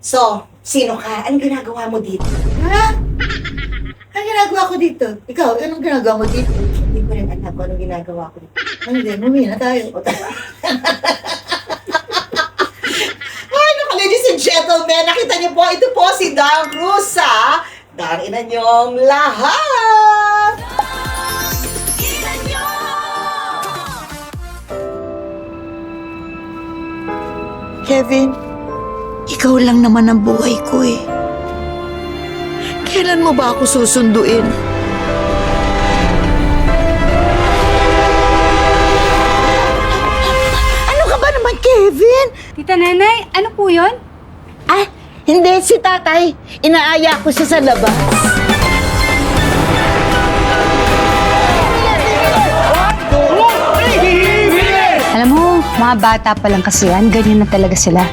So, sino ka? Anong ginagawa mo dito? Ha? Anong ginagawa ko dito? Ikaw, anong ginagawa mo dito? Hindi ko rin alam kung anong ginagawa ko dito. Hindi, mumi na tayo. Ano ka, ladies and gentlemen, nakita niyo po, ito po si Dang Cruz sa Darinan Niyong Lahat! Kevin, ikaw lang naman ang buhay ko eh. Kailan mo ba ako susunduin? Ano ka ba naman, Kevin? Tita Nanay, ano po yun? Ah, hindi, si tatay. Inaaya ko siya sa labas. Alam mo, mga bata pa lang kasi yan, ganyan na talaga sila.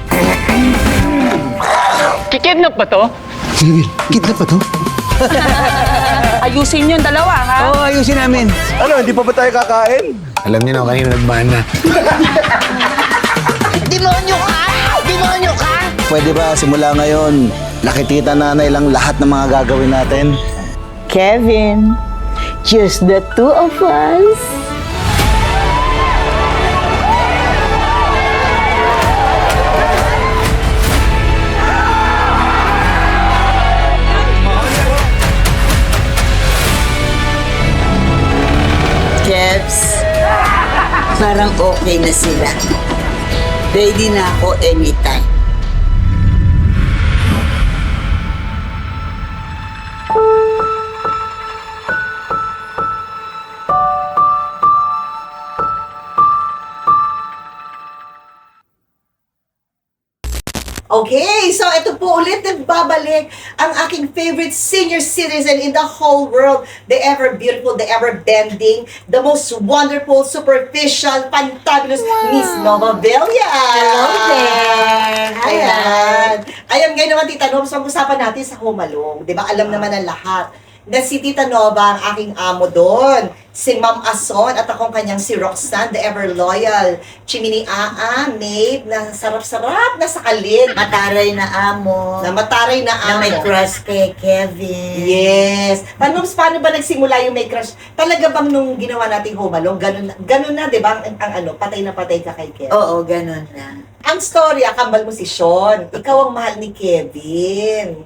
Kikidnap ba to? Kevin, kidnap ba to? Ayusin yung dalawa, ha? Oo, ayusin namin. Ano, hindi pa ba tayo kakain? Alam niyo na, kanina nagmana. Demonyo ka! Demonyo ka! Pwede ba simula ngayon, nakikita nanay lang lahat ng mga gagawin natin? Kevin, just the two of us. Kevs, parang okay na sila. Ready na ako anytime. Okay, so ito po ulit nagbabalik ang aking favorite senior citizen in the whole world. The ever beautiful, the ever bending, the most wonderful, superficial, fantabulous Miss Nova Villar. Hello there. Ayan. Ayan, ngayon naman Tita Nova, so usapan natin sa Home Alone. Di ba, alam naman ng lahat na si Tita Nova ang aking amo doon. Si Ma'am Ason at akong kanyang si Roxanne, the ever loyal. Chimini maid na sarap-sarap na sakalin. Mataray na amo. Na mataray na Na amo. may crush kay Kevin. Yes. Paano ba nagsimula yung may crush? Talaga bang nung ginawa nating Home Alone, ganun na, di ba? Ang ano, patay na patay ka kay Kevin. Oo, ganun na. Ang story, kambal mo si Sean. Ikaw ang mahal ni Kevin.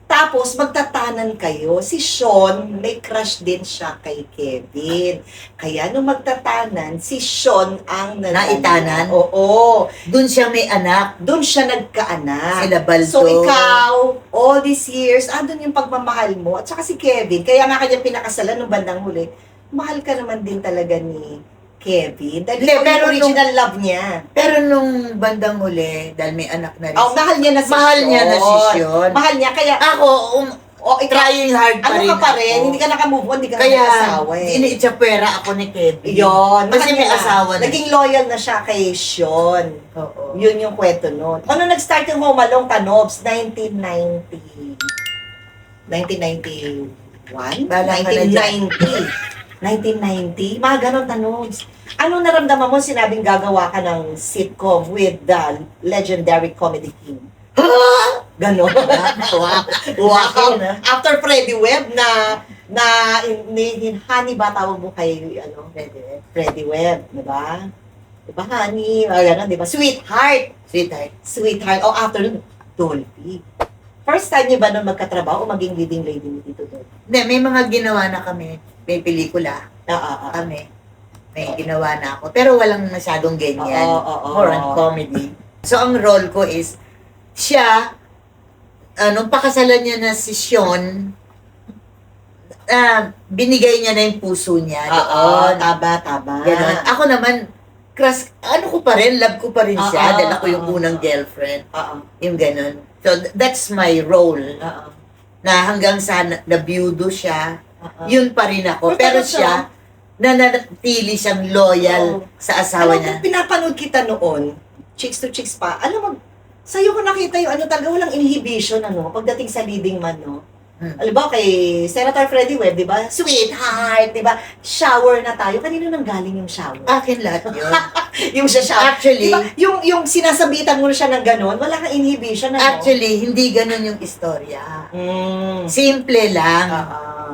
Tapos, magtatanan kayo. Si Sean, may crush din siya kay Kevin. Kaya nung magtatanan, si Sean ang Naitanan? Oo. Doon siya may anak. Doon siya nagkaanak. Sila Baldo. So, ikaw, all these years, andun yung pagmamahal mo. At saka si Kevin, kaya nga kanya pinakasalan nung bandang huli, mahal ka naman din talaga ni Kevin. Dahil Hindi, ikaw pero yung original love niya. Pero nung bandang huli, dahil may anak na rin. Oh, mahal niya na si Mahal Sean. niya na si Sean. Mahal niya, kaya, Ako, ikaw, trying hard pa ano rin ka pa rin, ako. hindi ka nakamove on, hindi ka Kaya, nag-asawa eh. iniitsapwera ako ni Kevin. Yun. Kasi mahal may niya. asawa na. Naging loyal na siya kay Sean. Oo. Yun yung kwento nun. Ano nag-start yung Home Alone, Tanobs? 1991? Bala ka na 1990? Mga ganon, Tanobs. Anong naramdaman mo sinabing gagawa ka ng sitcom with the legendary comedy king? Ganon. Wow. After Freddie Webb Honey ba tawag mo kay Freddie Webb, di ba? Di ba, Honey? Ganon, di ba? Sweetheart. Sweetheart. O, after nun, Dolphy. First time niyo ba nun magkatrabaho o maging leading lady ni Tito Dolphy? Hindi, may mga ginawa na kami. May pelikula Ah. kami. May ginawa na ako. Pero walang masyadong ganyan. Oo. More on comedy. So, ang role ko is, siya, nung pakasalan niya na si Sean, binigay niya na yung puso niya Oo, doon. taba. Ganon. Ako naman, crush, ko pa rin, love ko pa rin siya, Oo, dahil ako yung oo. unang girlfriend. Oo. Yung ganon. So, that's my role. Oo. Na hanggang sa nabiyudo siya, Oo. yun pa rin ako. Pero siya, nanatili siyang loyal Oo. sa asawa Alam niya. mo, pinapanood kita noon, chicks to chicks pa, alam mo, sa'yo ko nakita yung talaga walang inhibition, pagdating sa leading man, no? Alam ba, kay Senator Freddy Webb, di ba? Sweetheart, di ba? Shower na tayo. Kanino nang galing yung shower? Akin lahat yun. Yung siya shower. Actually- Di ba? Yung sinasabitan mo na siya ng ganon, wala kang inhibition, ano? Actually, hindi ganun yung istorya. Mm. Simple lang.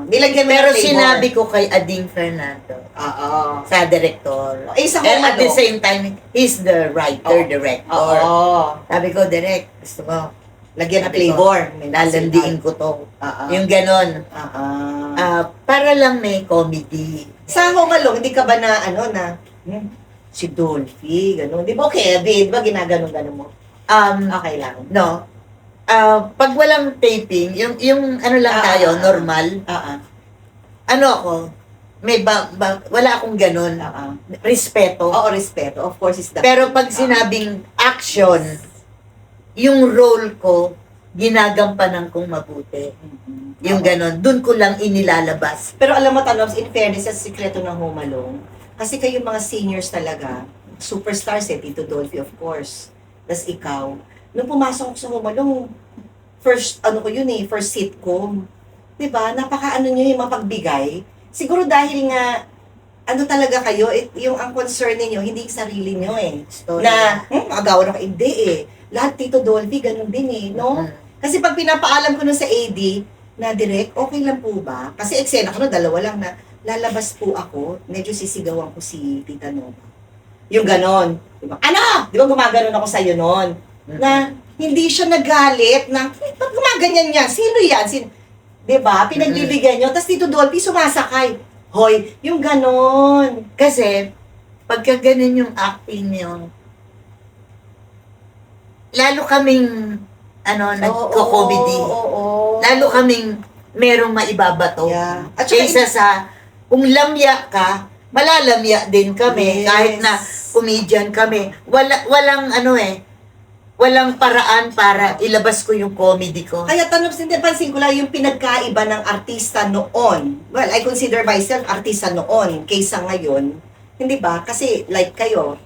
Nilagyan mo Pero ng flavor. sinabi ko kay Ading Fernando, Oo. sa director. Eh, sa And at the Humalo. same time, he's the writer, director. Oo. Sabi ko, direct, gusto mo, Lagyan ng Sabi ko, flavor. lalandiin ko to. Oo. Yung ganon. Oo. Para lang may comedy. Sa Home Alone, hindi ka ba na, si Dolphy, gano'n. Di ba okay, di ba ginaganon-ganon mo? Okay lang. No. Pag walang taping, yung ano lang tayo, normal, ano ako, wala akong ganon. Respeto. Oo, respeto. Of course, is the... Pero pag sinabing action, yung role ko, ginagampanan kong mabuti. Yung ganon, dun ko lang inilalabas. Pero alam mo, Tanoms, in fairness, sa sikreto ng Home Alone, kasi kayo mga seniors talaga, superstars Tito Dolphy, of course. Tas ikaw, nung pumasok ako sa Home Alone, first sitcom. Diba? Napaka-ano nyo yung mapagbigay. Siguro dahil nga, ano talaga kayo, ang concern ninyo, hindi yung sarili nyo Story. Na, agawan ako, hindi Lahat Tito Dolphy, ganun din no? Kasi pag pinapaalam ko nun sa AD, na direct, okay lang po ba? Kasi eksena ko na, dalawa lang na, lalabas po ako, medyo sisigawan ko si Tita Nova. Yung ganon. Diba? Ano? Di ba gumaganon ako sa'yo nun? Na, hindi siya nagalit na, ba't gumaganyan yan? Sino yan? Diba? Pinagbibigyan nyo. Tapos Tito Dolphy sumasakay. Hoy, yung ganon. Kasi, pagka ganun yung acting nyo, lalo kaming, nagko-comedy. Oo. Lalo kaming merong maibabato. Yeah. At saka, Kaysa sa, kung lamya ka, malalamya din kami. Yes. Kahit na comedian kami. Walang paraan para ilabas ko yung comedy ko. kaya pansin ko lang yung pinagkaiba ng artista noon. Well, I consider myself artista noon kaysa ngayon. Hindi ba? Kasi like kayo,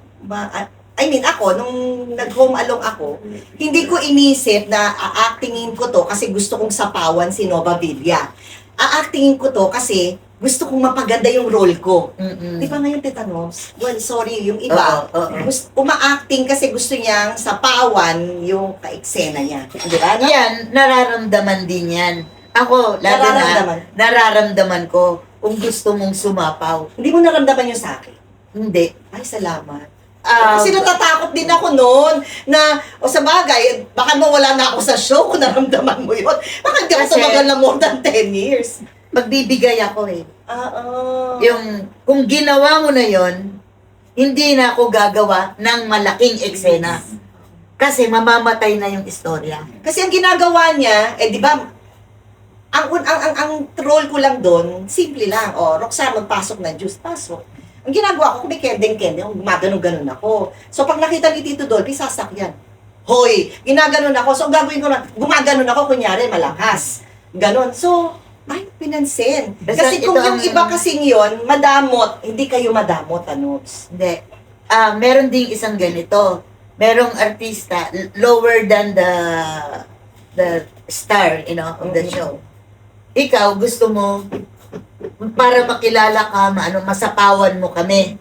ako, nung nag-home along ako, hindi ko inisip na a-actingin ko to kasi gusto kong sapawan si Nova Villa. A-actingin ko to kasi gusto kong mapaganda yung role ko. Di ba ngayon, Tetanos? Well, sorry, yung iba, uma-acting kasi gusto niyang sapawan yung ka-eksena niya. Di ba? No? Yan, nararamdaman din yan. Ako, nararamdaman ko kung gusto mong sumapaw. Hindi mo naramdaman yung sa akin. Hindi. Ay, salamat. Kasi natatakot din ako noon na, sa bagay, baka mawala na ako sa show kung naramdaman mo yun. Baka hindi ako Kasi- tumagal na more than 10 years. Magbibigay ako Oo. Yung, kung ginawa mo na yon, hindi na ako gagawa ng malaking eksena. Kasi mamamatay na yung istorya. Kasi ang ginagawa niya, di ba, ang role ko lang doon, simple lang. Roxanne, magpasok na juice, pasok. Ang ginagawa ko, kung may kendeng-kendeng, gumaganon-ganon ako. So, pag nakita ni Tito Dolphy, sasakyan. Hoy, ginaganon ako. So, ang gagawin ko na, gumaganon ako, kunyari, malakas. Ganon. So, ay, pinansin. Basta Kasi kung ito yung ang- iba kasing yon madamot, hindi kayo madamot, Anops. Hindi. Meron ding isang ganito. Merong artista, lower than the star, of the show. Ikaw, gusto mo, para makilala ka, masapawan mo kami.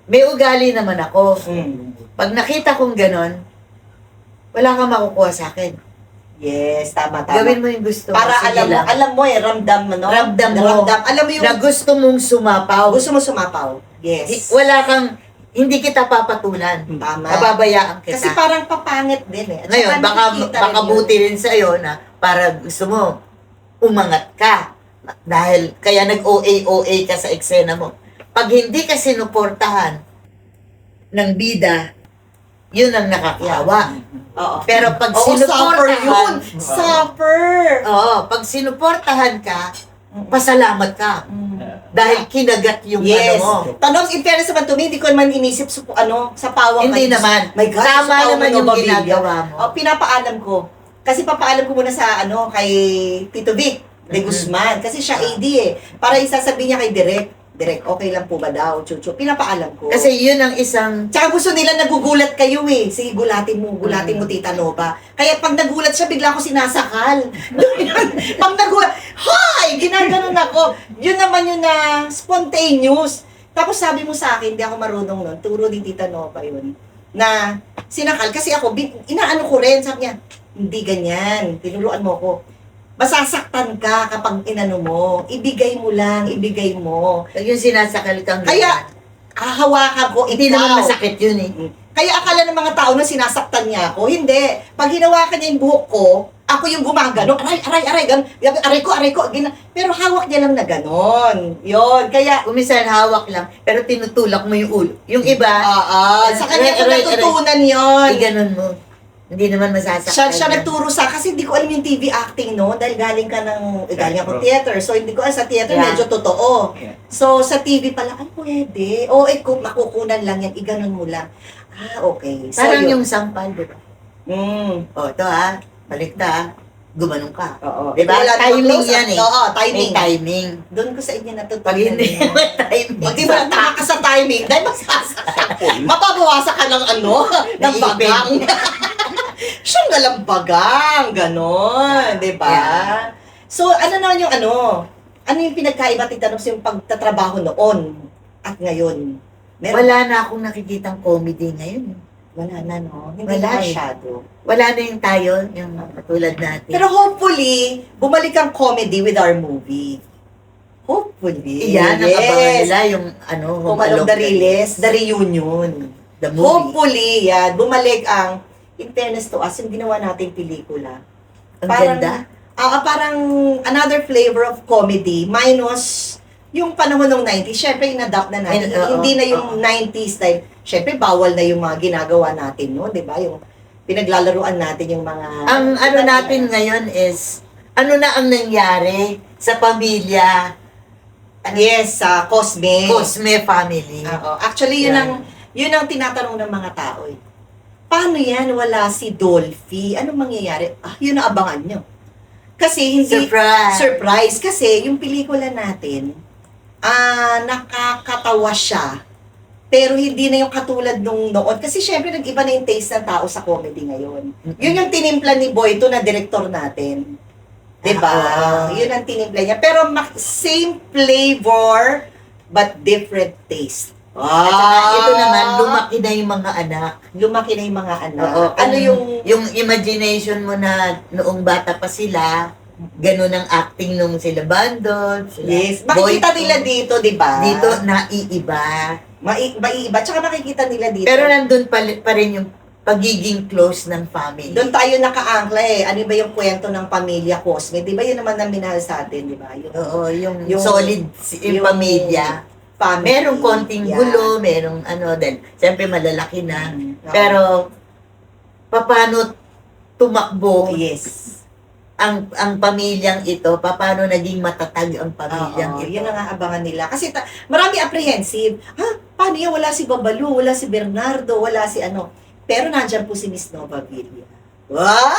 May ugali naman ako. Pag nakita kong ganon, wala kang makukuha sa akin. Yes, tama. Gawin mo yung gusto mo. Para sige lang. alam mo ramdam mo, no? Ramdam mo. Alam mo yung Na gusto mong sumapaw. gusto mo sumapaw. Yes. Hindi kita papatulan. Tama. Nababayaan kita. Kasi parang papangit din At Ngayon, saka baka nakikita rin buti yun. rin sa'yo na para gusto mo umangat ka. Dahil kaya nag-OA ka sa eksena mo. Pag hindi ka sinuportahan ng bida, yun ang nakakayawa. Oo. Pero pag Oo, suffer yun. sinuportahan, Suffer. pag sinuportahan ka, pasalamat ka. Dahil kinagat yung Yes. ano mo. Tanong, in fairness naman to me, hindi ko naman inisip sa pawang Hindi kayo. naman. My God, Tama sa pawang naman yung Nova Villa. ginagawa mo. Pinapaalam ko. Kasi papaalam ko muna sa kay Tito Vic de Guzman. Kasi siya AD Para isasabihin niya kay Direk. Direk, okay lang po ba daw, Chucho? Pinapaalam ko. Kasi yun ang isang... Tsaka gusto nila nagugulat kayo eh. Sige, gulatin mo, Tita Nova. Kaya pag nagulat siya, bigla ako sinasakal. Pag nagulat, hi! Ginaganon ako. Yun naman yun na spontaneous. Tapos sabi mo sa akin, hindi ako marunong nun. Turo ni Tita Nova yun. Na sinakal. Kasi ako, inaano ko rin. Sabi niya, hindi ganyan. Tinuruan mo ko. Masasaktan ka kapag inano mo. Ibigay mo lang, ibigay mo. Pag yung sinasakal kang Kaya, hahawakan ko, hindi ikaw. naman masakit yun eh. Kaya akala ng mga tao na sinasaktan niya ako. Hindi. Pag hinawakan niya yung buhok ko, ako yung gumagano. Aray, ganun. Aray ko. Pero hawak niya lang na ganon. Yun. Kaya, Kumisan hawak lang, pero tinutulak mo yung ulo. Yung iba, sa kanya ko aray. natutunan yun. iganon mo. Hindi naman masasaktan. Siya yan. nagturo sa, kasi hindi ko alam yung TV acting, no? Dahil galing ako theater. So, hindi ko alam sa theater, Yeah. medyo totoo. So, sa TV pala, ay, pwede. O, makukunan lang yan, iganon mo lang. Okay. So, Parang yun. yung sampal, di ba? O, ito balik na gumanong ka. Oo. Di ba? Wala namang Timing close-up. yan eh. Oo, May timing. timing. Doon ko sa inyo natutunan. Pag hindi yun. naman timing. Pag di ba natama ka sa timing, dahil magsasakal. Mapabawasan ka ng ng Naiipin. bagang. Siyang galambagang, ganon, di ba? Yeah. So, ano naman yung ano yung pinagkaiba, Tita Nobs, yung pagtatrabaho noon at ngayon? Wala na akong nakikitang comedy ngayon. Wala na, no? Hindi Wala na eh. masyado. Wala na yung tayo, yung katulad natin. Pero hopefully, bumalik ang comedy with our movie. Hopefully. Iyan, ang abangan nila yung Pumalong the release, the reunion. the movie. Hopefully, yan, bumalik ang, in fairness to us, yung ginawa nating pelikula. Ang ganda. Parang another flavor of comedy, minus yung panahon ng 90s. Syempre, in-adapt na natin. Hindi na yung 90s style. Syempre, bawal na yung mga ginagawa natin, no? Di ba? Yung pinaglalaruan natin yung mga... Ang natin ngayon is, ano na ang nangyari sa pamilya, Yes, sa Cosme. Cosme family. Oo. Actually, yun ang tinatanong ng mga tao. Paano yan wala si Dolphy? Anong mangyayari? Yun ang abangan nyo. Kasi hindi... Surprise! Surprise. Kasi yung pelikula natin, nakakatawa siya. Pero hindi na yung katulad nung noon. Kasi syempre, nag-iba na yung taste ng tao sa comedy ngayon. Yun yung tinimpla ni Boyto na director natin. Diba? Yun ang tinimpla niya. Pero same flavor, but different taste. At saka ito naman, lumaki na yung mga anak. Lumaki na yung mga anak. Oo, Ano yung imagination mo na noong bata pa sila, ganun ang acting nung sila Bandol, sila Yes. Makikita Boyto. nila dito, diba? Dito, naiiba. Maiiba. Tsaka makikita nila dito. Pero nandun pa rin yung pagiging close ng family. doon tayo nakaangkla eh. Ano ba yung kwento ng pamilya Cosme? Di ba yun naman ang minahal sa atin, di ba? Oo, yung Yung- solid yung yung pamilya. Family. Merong konting Yeah. gulo, merong dahil siyempre malalaki na. Oo. Pero, paano tumakbo Yes. ang pamilyang ito? Paano naging matatag ang pamilyang Oo, ito? yun ang aabangan nila. Kasi marami apprehensive. Paano yan? Wala si Babalu, wala si Bernardo, wala si Pero nandyan po si Miss Nova Villa. Wow!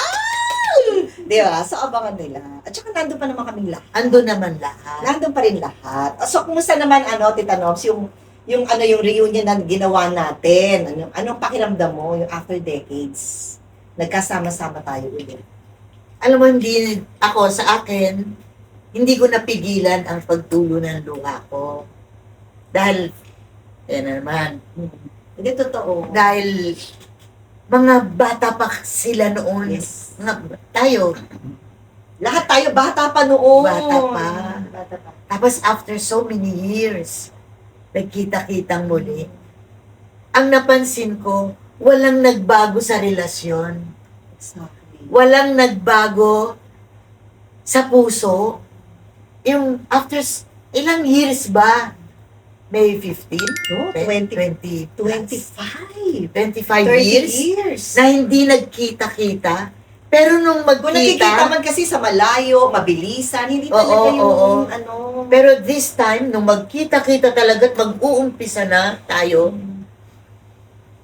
Di ba? So, abangan nila. At saka nandun pa naman kaming lahat. Ando naman lahat. Nandun pa rin lahat. So, kumusta naman, Tita Nobs, yung reunion na ginawa natin? Anong pakiramdam mo, yung after decades? Nagkasama-sama tayo ulit. Alam mo, hindi ako, sa akin, hindi ko napigilan ang pagtulo ng luha ko. Dahil, yan na naman, Hindi totoo. dahil mga bata pa sila noon. Yes. Tayo. Lahat tayo, bata pa noon. Bata pa. Bata pa. Tapos after so many years, nagkita-kitang muli. Ang napansin ko, walang nagbago sa relasyon. Exactly. Walang nagbago sa puso. Yung after ilang years ba? May 15? No, 20, 25. 25 30 years years. na hindi nagkita-kita. Pero nung Kung nakikita magkita, man kasi sa malayo, mabilisan, hindi Oo, talaga yung oo. pero this time, nung magkita-kita talaga at mag-uumpisa na tayo,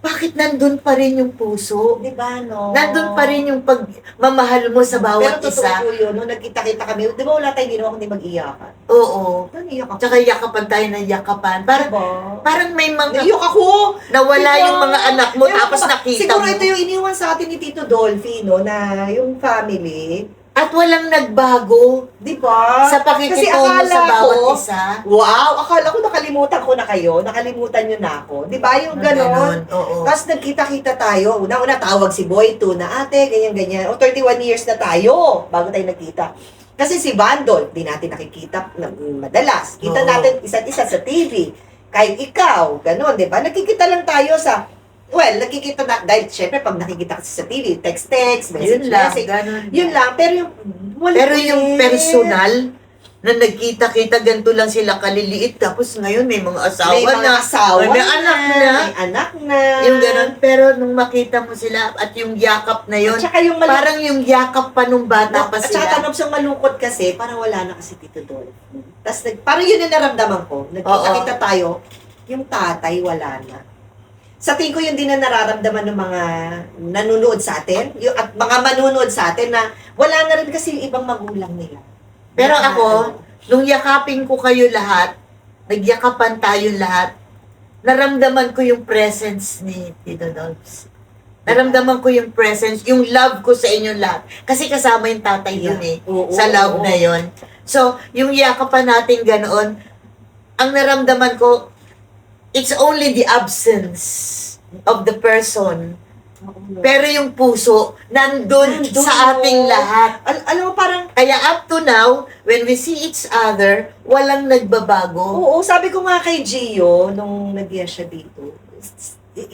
bakit nandun pa rin yung puso? Di ba, no? Nandun pa rin yung pagmamahal mo sa bawat Pero totoo isa. po yun, nung nagkita-kita kami, di ba wala tayong ginawa kundi mag-iyakan? Oo. Naiyak ako. Tsaka yakapan tayo ng yakapan. Parang, Diba? parang may mga Naiyak ako! nawala Diba? yung mga anak mo Ewan tapos ko ba, nakita siguro mo. ito yung iniwan sa atin ni Tito Dolphy, no, na yung family. At walang nagbago Di ba? sa pakikitungo akala sa bawat ko, isa. wow, akala ko nakalimutan ko na kayo, nakalimutan nyo na ako. Di ba yung ganon? Oo. Tapos nagkita-kita tayo. Una-una tawag si Boy to na ate, ganyan-ganyan. O 31 years na tayo bago tayo nagkita. Kasi si Bandol, di natin nakikita madalas. Kita Oo. natin isa't isa sa TV. Kahit ikaw, ganon, di ba? Nakikita lang tayo sa, well, nakikita na, dahil syempre pag nakikita kasi sa TV, text-text, Yun lang, message. ganun. Yun lang, pero yung, wala Pero yung ulit. personal, na nagkita-kita, ganito lang sila kaliliit, tapos ngayon may mga asawa May mga na, asawa may anak na. may anak na. Yung ganun, pero nung makita mo sila, at yung yakap na yun, At saka yung malungkot. parang yung yakap pa nung bata pa At saka sila. tanong siyang malungkot kasi, parang wala na kasi Tito Dol. Tapos parang yun yung naramdaman ko. Nagkita-kita tayo, yung tatay wala na. Sa tingin ko yun din na nararamdaman ng mga nanonood sa atin, yung, at mga manunood sa atin na wala na rin kasi yung ibang magulang nila. Pero Na- ako, nung yakapin ko kayo lahat, nagyakapan tayo lahat, naramdaman ko yung presence ni Tito Dolph. Naramdaman ko yung presence, yung love ko sa inyong lahat. Kasi kasama yung tatay yun eh, Oo, sa love oo. na yun. So, yung yakapan natin ganoon, ang naramdaman ko, it's only the absence of the person. Pero yung puso, nandun Nandun, sa ating oo. lahat. Alam mo, parang, Kaya up to now, when we see each other, walang nagbabago. oo, sabi ko nga kay Gio, nung nag-iya siya dito,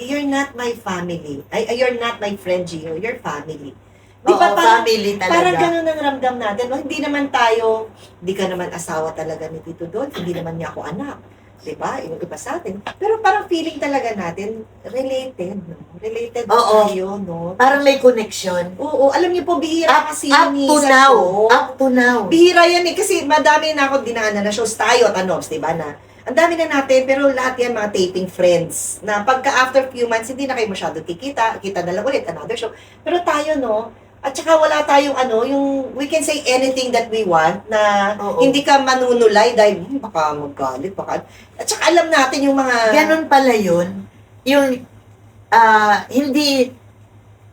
you're not my family. You're not my friend, Gio. You're family. Di ba Oo, parang, family talaga. parang ganun ang ramdam natin. No? Hindi naman tayo, hindi ka naman asawa talaga ni Tito Don, hindi naman niya ako anak. Di ba? Yung iba sa atin. Pero parang feeling talaga natin, related, no? Related Oo. tayo, no? Parang may connection. Oo, alam niyo po, bihira kasi Up yun to sa now. show. Up to now. Bihira yan eh, kasi madami na ako dinaanan na shows tayo, Tanoms, di ba na? Ang dami na natin, pero lahat yan mga taping friends. Na pagka after few months, hindi na kayo masyado kikita, kita na lang ulit, another show. Pero tayo, no? At saka wala tayong yung we can say anything that we want na Oo. hindi ka manunulay dahil baka magalit, baka. At saka alam natin yung mga... Ganon pala yun. Yung,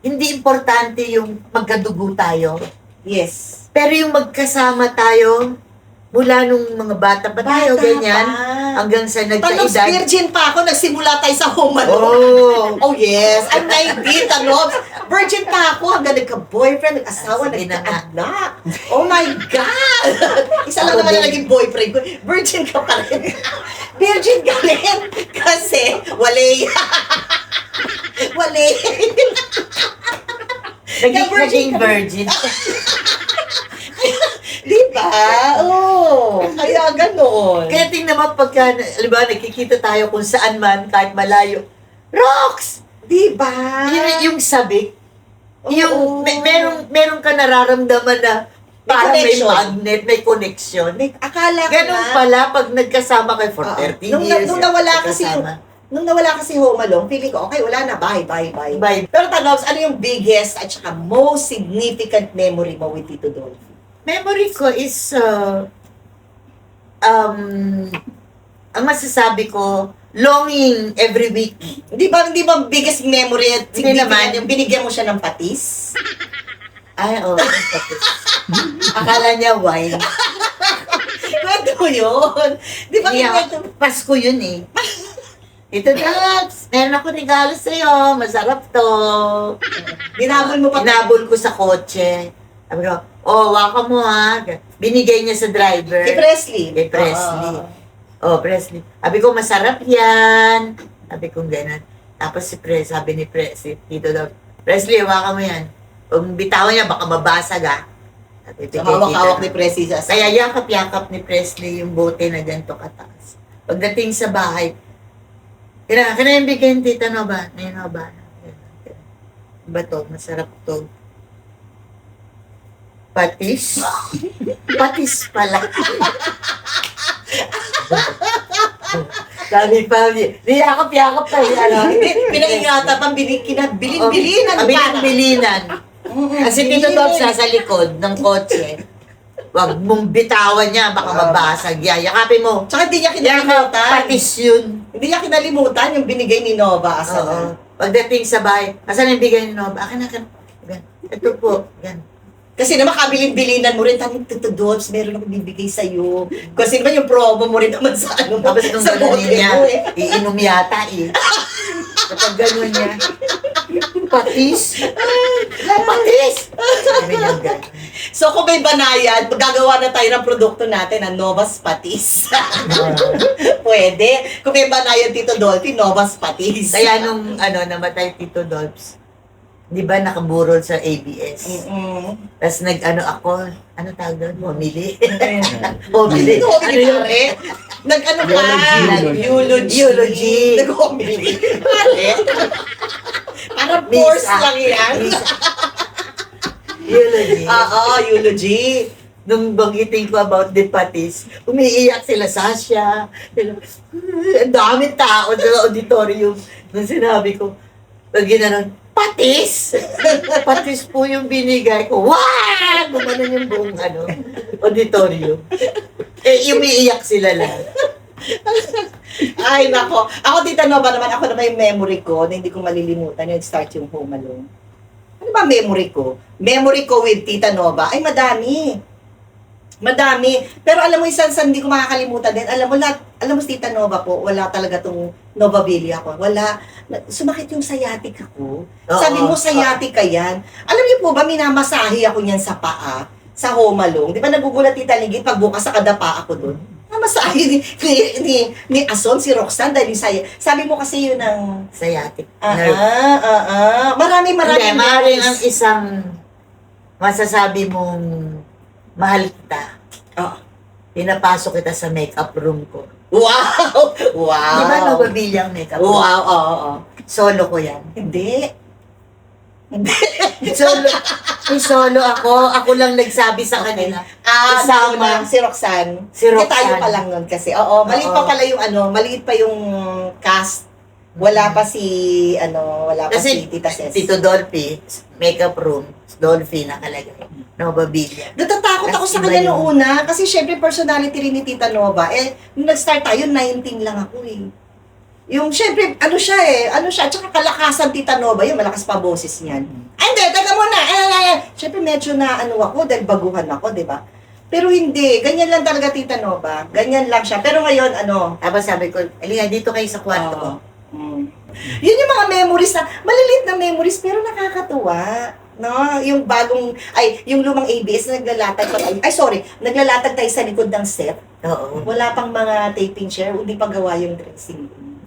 hindi importante yung magkadugo tayo. Yes. Pero yung magkasama tayo, mula nung mga bata pa tayo, Bata ganyan, pa. hanggang sa Tanoms, nagkaedad. virgin pa ako, nagsimula tayo sa Home Alone. Oh! Oh yes, I'm 19, Tanoms. Virgin pa ako hanggang nagka-boyfriend, nag-asawa, Sige na nga. nagka-anak. Oh my God! Isa lang Ako naman din. na naging boyfriend ko. Virgin ka pa rin. Virgin ka rin. Kasi, wale. Wale. Naging virgin. Di ba? Oo. Kaya ganoon. Kaya tingnan mo pagka, alam ba, nakikita tayo kung saan man, kahit malayo. Rocks! Di ba? Yung sabik. Oo. Yung, meron ka nararamdaman na parang may connection. magnet, may connection. Akala ko Ganun nga, pala pag nagkasama kayo for Oo. 30 Nung- years. nung nawala kasi nagkasama. Nung nawala kasi Home Alone, feeling ko, okay, wala na, bye. Bye. Pero Tanoms, ano yung biggest at saka most significant memory mo with Tito Dolphy? Memory ko is, ang masasabi ko, longing every week. Hindi ba biggest memory at Hindi significant naman. yung binigyan mo siya ng patis? Ay, oh. Akala niya wine. Kwento mo yun. Di ba Hindi kwento? ako, Pasko yun eh. Ito Dax, meron ako regalo sa'yo. Masarap to. Dinabol mo pa. Inabol ko sa kotse. Sabi ko, oh, waka mo ha. Binigay niya sa driver. Kay Presley. Kay Presley. Oo. Oh, Presley. Sabi ko, masarap yan. Sabi ko, gano'n. Tapos sabi ni si Tito daw, Presley, waka mo yan. Kung bitawan niya, baka mabasag ah. Sabi, So, "Bigay, hawak-hawak tita." ni Presley sa Kaya yakap-yakap ni Presley yung bote na ganito kataas. Pagdating sa bahay, kaya yung bigyan tita no ba? Ngayon no ba? Ba to? Masarap to. Patis? Patis pala. Sabi pa, niyakap-yakap pa yung ano. Hindi, pinaingatan pang bilin-bilinan. Ang bilinan. Kasi Tito Dobbs nasa likod ng kotse. Huwag mong bitawan niya, baka mabasag yan. Yakapin mo. Tsaka hindi niya Yakap, kinalimutan. patis yun. Hindi niya kinalimutan yung binigay ni Nova. Asa na? Oo. Pagdating sa bahay, asan yung bigay ni Nova? Akin. Yan. Ito po. Yan. Kasi naman kabilin-bilinan mo rin, Tito Dobbs, meron akong bibigay sa'yo. Kasi naman yung promo mo rin naman sa ano mo, Tapos nung sa gano'n bote niya, mo eh. iinom yata eh. Kapag gano'n niya, patis. Patis! Sabi niya gano'n. So kung may banayad, gagawa na tayo ng produkto natin na Novas Patis. Pwede. Kung may banayad Tito Dolphy, Novas Patis. Kaya nung namatay Tito Dobbs, di ba nakaburol sa ABS? Tapos nag-ano ako, ano tawag doon? Homily? Homily. Ano yun? Nag-ano ka? Eulogy. Nag-homily. Pare? Parang force Misa. lang yan. Eulogy. Eulogy. Nung banggitin ko about the patis, umiiyak sila Sasha. Ang daming tao sa auditorium. Nung sinabi ko, pag ginanon, patis! Patis po yung binigay ko. Wow! Gumanon yung buong auditorium. Umiiyak sila lang. Ay, nako. Ako, Tita Nova naman, ako naman yung memory ko na hindi ko malilimutan yung start yung Home Alone. Ano ba memory ko? Memory ko with Tita Nova, ay madami. Madami. Pero alam mo, isang hindi ko makakalimutan din. Alam mo, Tita Nova po, wala talaga tong Novabilia ko. Wala. Sumakit yung sciatic ako. Sabi mo, sciatic ka yan. Alam niyo po ba, minamasahe ako niyan sa paa, sa Home Alone. Di ba nagugulat Tita Ligit, pagbukas sa kadapa ako doon. Namasahe ni Ason, si Roxanne, dahil yung sabi mo kasi yun ang... Sciatic. Marami. Hindi, maaaring ang isang masasabi mong mahal kita. Pinapasok kita sa makeup room ko. Wow! Wow! Di ba Novabilia ang makeup room? Wow, oo. Solo ko yan. Hindi. Solo ako. Ako lang nagsabi sa kanila. Nauna, si Roxanne. Si Roxanne. Tayo pa lang nun kasi. Oo, maliit pa pala yung maliit pa yung cast. Wala pa si, wala pa Kasi si Tita Cez. Tito Dolphy, makeup room, Dolphy nakalagay. Novabilia. Natatakot ako sa kanya noong una kasi syempre personality rin ni Tita Nova. Nung nag-start tayo, 19 lang ako eh. Yung syempre, tsaka kalakasan Tita Nova, yung malakas pa boses niyan. Ay, hindi, taga muna. Syempre medyo na ako, dahil baguhan ako, di ba? Pero hindi, ganyan lang talaga Tita Nova. Ganyan lang siya. Pero ngayon, Tapos sabi ko, alika dito kayo sa kwarto ko. Yun yung mga memories na, maliliit na memories, pero nakakatuwa. No, yung yung lumang ABS na naglalatag pa tayo. Naglalatag tayo sa likod ng set. Oo. Wala pang mga taping chair, hindi pa gawa yung dressing room.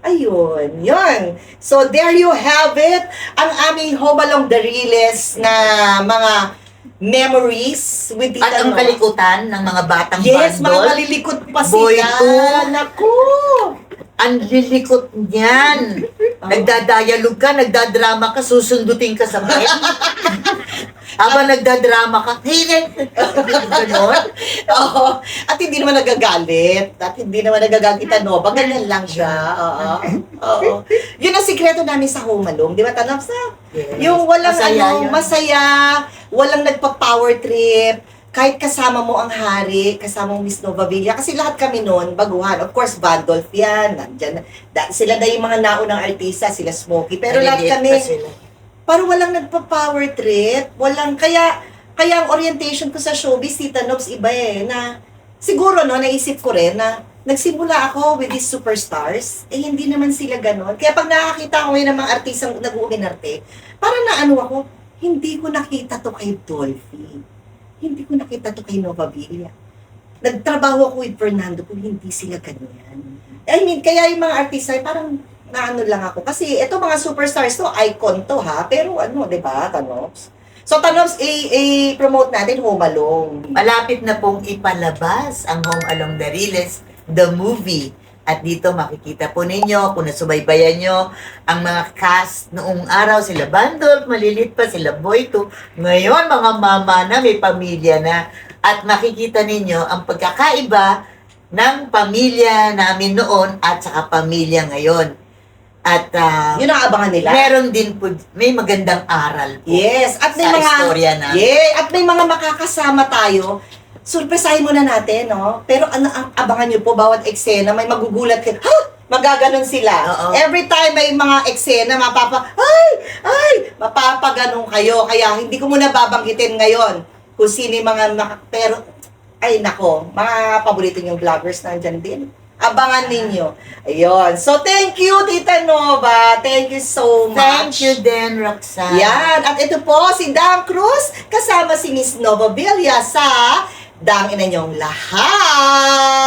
Ayun, yun. So, there you have it. Ang aming Home Along the Riles na mga memories with Tita At ang Nova. kalikutan ng mga batang Yes, mga bandol. malilikot pa Boy sila. two. Naku! Ang lilikot niyan. Nagdadialog ka, nagdadrama ka, susundutin ka sa bayan. Habang nagdadrama ka, ganon. Oo. At hindi naman nagagalit. At hindi naman nagagalit Tita Nova. Ganyan lang siya. Oo. Yun ang sikreto namin sa Home Alone. Di ba, Tanap sa? Yes. Yung walang Masaya yun. masaya, walang nagpa-power trip, kahit kasama mo ang hari, kasama mo Miss Novabilia, kasi lahat kami noon, baguhan. Of course, Vandolph yan, nandyan. Sila na yung mga naunang artista, sila Smokey. Pero lahat Maliliit kami, pa sila. parang walang nagpa-power trip, kaya ang orientation ko sa showbiz, Tita Nobs, iba na siguro naisip ko rin na nagsimula ako with these superstars, hindi naman sila ganon. Kaya pag nakakita ko ngayon ng mga artistang nag-uuminarte, parang ako, hindi ko nakita to kay Dolphy. Hindi ko nakita to kay Novabilia. Nagtrabaho ako with Fernando kung hindi sila ganyan. Kaya yung mga artista, parang lang ako. Kasi ito mga superstars to, icon to ha. Pero di ba, Tanops? So, Tanops, promote natin Home Alone. Malapit na pong ipalabas ang Home Along the Riles, the movie. At dito makikita po ninyo, kung nasubaybayan nyo, ang mga cast noong araw, sila Bandol, malilit pa, sila Boy 2. Ngayon, mga mama na, may pamilya na. At makikita ninyo ang pagkakaiba ng pamilya namin noon at saka pamilya ngayon. At Yun ang abangan nila. meron din po, may magandang aral po. Yes, at may Sa mga istorya namin. at may mga makakasama tayo. Surpresahin muna natin, no? Pero ano ang abangan niyo po bawat eksena, may magugulat kayo. Ha! Magaganon sila. Oo. Every time may mga eksena, mapapaganon kayo. Kaya hindi ko muna babanggitin ngayon kung sino yung mga pero ay nako, mga paborito niyong vloggers nandyan din. Abangan ninyo. Ayun. So, thank you, Tita Nova. Thank you so much. Thank you din, Roxanne. Yan. At ito po, si Dang Cruz, kasama si Miss Nova Villa sa Dang Ina Niyong Lahat.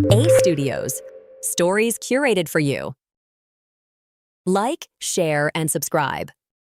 A Studios. Stories curated for you. Like, share, and subscribe.